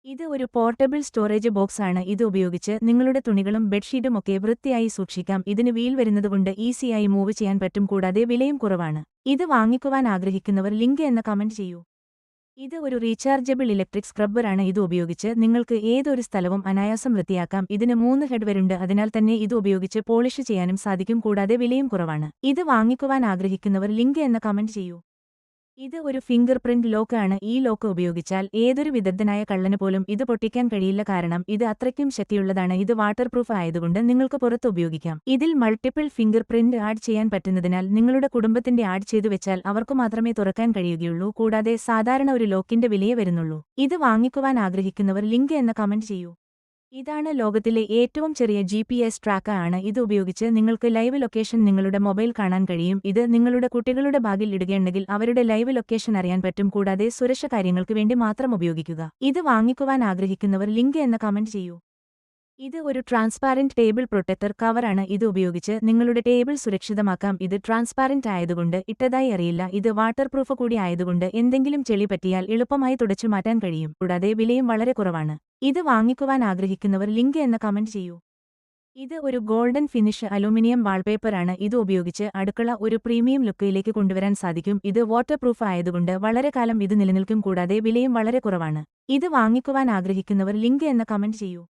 ഇത് ഒരു portable storage box ആണ്. ഇത് ഉപയോഗിച്ച് നിങ്ങളുടെ തുണികളും ബെഡ്ഷീറ്റും ഒക്കെ വൃത്തിയായി സൂക്ഷിക്കാം. ഇതിന് വീൽ വരുന്നതുകൊണ്ട് ഈസിയായി മൂവ് ചെയ്യാൻ പറ്റും. കൂടാതെ വിലയും കുറവാണ്. ഇത് വാങ്ങിക്കുവാൻ ആഗ്രഹിക്കുന്നവർ ലിങ്ക് എന്ന കമന്റ് ചെയ്യൂ. ഇത് ഒരു റീചാർജബിൾ ഇലക്ട്രിക് സ്ക്രബ്ബറാണ്. ഇത് ഉപയോഗിച്ച് നിങ്ങൾക്ക് ഏതൊരു സ്ഥലവും അനായാസം വൃത്തിയാക്കാം. ഇതിന് 3 ഹെഡ് വരുണ്ട്. അതിനാൽ തന്നെ ഇത് ഉപയോഗിച്ച് പോളിഷ് ചെയ്യാനും സാധിക്കും. കൂടാതെ വിലയും കുറവാണ്. ഇത് വാങ്ങിക്കുവാൻ ആഗ്രഹിക്കുന്നവർ ലിങ്ക് എന്ന കമന്റ് ചെയ്യൂ. ഇത് ഒരു ഫിംഗർ പ്രിന്റ് ലോക്ക് ആണ്. ഈ ലോക്ക് ഉപയോഗിച്ചാൽ ഏതൊരു വിദഗ്ധനായ കള്ളന് പോലും ഇത് പൊട്ടിക്കാൻ കഴിയില്ല. കാരണം ഇത് അത്രയ്ക്കും ശക്തിയുള്ളതാണ്. ഇത് വാട്ടർ പ്രൂഫ് ആയതുകൊണ്ട് നിങ്ങൾക്ക് പുറത്ത് ഉപയോഗിക്കാം. ഇതിൽ മൾട്ടിപ്പിൾ ഫിംഗർ പ്രിന്റ് ആഡ് ചെയ്യാൻ പറ്റുന്നതിനാൽ നിങ്ങളുടെ കുടുംബത്തിന്റെ ആഡ് ചെയ്തു വെച്ചാൽ അവർക്ക് മാത്രമേ തുറക്കാൻ കഴിയുകയുള്ളൂ. കൂടാതെ സാധാരണ ഒരു ലോക്കിന്റെ വിലയേ വരുന്നുള്ളൂ. ഇത് വാങ്ങിക്കുവാൻ ആഗ്രഹിക്കുന്നവർ ലിങ്ക് എന്ന കമന്റ് ചെയ്യൂ. ഇതാണ് ലോകത്തിലെ ഏറ്റവും ചെറിയ GPS ട്രാക്കർ ആണ്. ഇത് ഉപയോഗിച്ച് നിങ്ങൾക്ക് ലൈവ് ലൊക്കേഷൻ നിങ്ങളുടെ മൊബൈൽ കാണാൻ കഴിയും. ഇത് നിങ്ങളുടെ കുട്ടികളുടെ ബാഗിൽ ഇടുകയുണ്ടെങ്കിൽ അവരുടെ ലൈവ് ലൊക്കേഷൻ അറിയാൻ പറ്റും. കൂടാതെ സുരക്ഷ കാര്യങ്ങൾക്ക് വേണ്ടി മാത്രം ഉപയോഗിക്കുക. ഇത് വാങ്ങിക്കുവാൻ ആഗ്രഹിക്കുന്നവർ ലിങ്ക് എന്ന കമന്റ് ചെയ്യൂ. ഇത് ഒരു ട്രാൻസ്പാരന്റ് ടേബിൾ പ്രൊട്ടക്ടർ കവറാണ്. ഇത് ഉപയോഗിച്ച് നിങ്ങളുടെ ടേബിൾ സുരക്ഷിതമാക്കാം. ഇത് ട്രാൻസ്പാരന്റ് ആയതുകൊണ്ട് ഇട്ടതായി അറിയില്ല. ഇത് വാട്ടർ പ്രൂഫ് കൂടി ആയതുകൊണ്ട് എന്തെങ്കിലും ചെളി പറ്റിയാൽ എളുപ്പമായി തുടച്ചു മാറ്റാൻ കഴിയും. കൂടാതെ വിലയും വളരെ കുറവാണ്. ഇത് വാങ്ങിക്കുവാൻ ആഗ്രഹിക്കുന്നവർ ലിങ്ക് എന്ന കമന്റ് ചെയ്യൂ. ഇത് ഒരു ഗോൾഡൻ ഫിനിഷ് അലൂമിനിയം വാൾപേപ്പറാണ്. ഇത് ഉപയോഗിച്ച് അടുക്കള ഒരു പ്രീമിയം ലുക്കിലേക്ക് കൊണ്ടുവരാൻ സാധിക്കും. ഇത് വാട്ടർ പ്രൂഫ് ആയതുകൊണ്ട് വളരെ കാലം ഇത് നിലനിൽക്കും. കൂടാതെ വിലയും വളരെ കുറവാണ്. ഇത് വാങ്ങിക്കുവാൻ ആഗ്രഹിക്കുന്നവർ ലിങ്ക് എന്ന കമന്റ് ചെയ്യൂ.